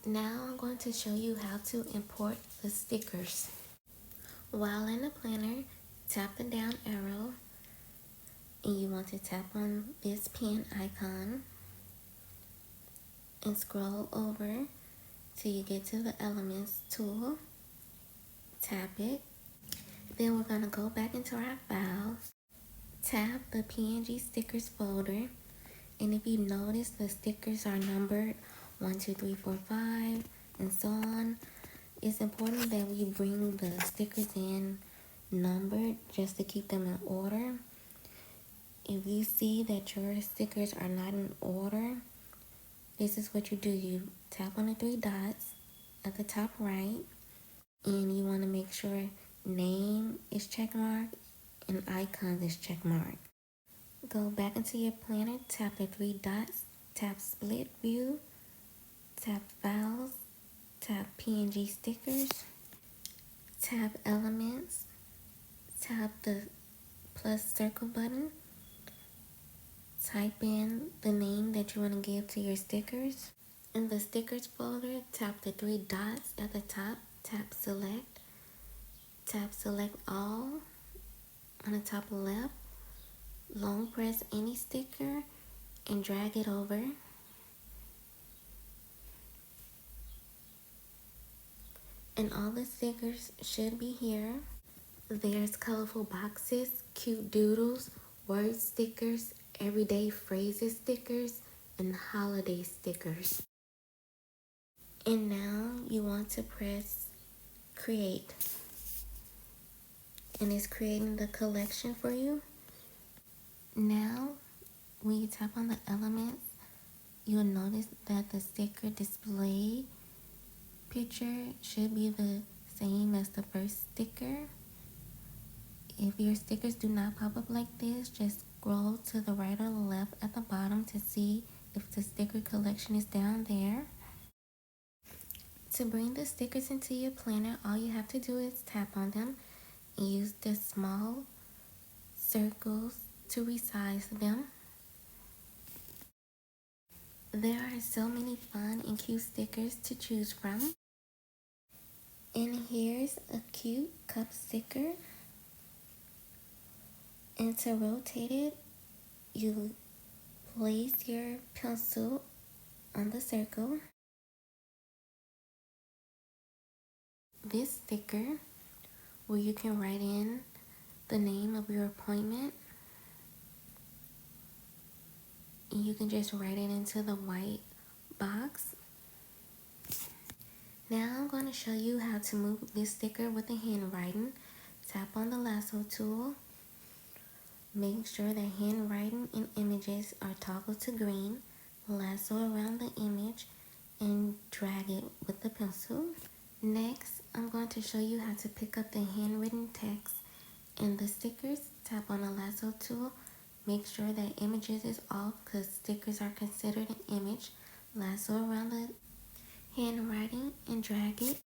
Now I'm going to show you how to import the stickers. While in the planner, tap the down arrow and you want to tap on this pen icon and scroll over till you get to the Elements tool. Tap it. Then we're going to go back into our files. Tap the PNG stickers folder, and if you notice the stickers are numbered 1, 2, 3, 4, 5 and so on, it's important that we bring the stickers in numbered just to keep them in order. If you see that your stickers are not in order, this is what you do. You tap on the 3 dots at the top right, and you want to make sure name is checkmarked and icons is checkmarked. Go back into your planner, tap the 3 dots, tap split view, tap files, tap PNG stickers, tap elements, tap the plus circle button, type in the name that you want to give to your stickers. In the stickers folder, tap the 3 dots at the top, tap select all on the top left, long press any sticker and drag it over. And all the stickers should be here. There's colorful boxes, cute doodles, word stickers, everyday phrases stickers, and holiday stickers. And now you want to press create. And it's creating the collection for you. Now, when you tap on the elements, you'll notice that the sticker display picture should be the same as the first sticker. If your stickers do not pop up like this, just scroll to the right or the left at the bottom to see if the sticker collection is down there. To bring the stickers into your planner, all you have to do is tap on them and use the small circles to resize them. There are so many fun and cute stickers to choose from. And here's a cute cup sticker. And to rotate it, you place your pencil on the circle. This sticker, where you can write in the name of your appointment, and you can just write it into the white box. Now I'm going to show you how to move this sticker with the handwriting. Tap on the lasso tool. Make sure that handwriting and images are toggled to green. Lasso around the image and drag it with the pencil. Next, I'm going to show you how to pick up the handwritten text in the stickers. Tap on the lasso tool. Make sure that images is off because stickers are considered an image. Lasso around the handwriting and drag it.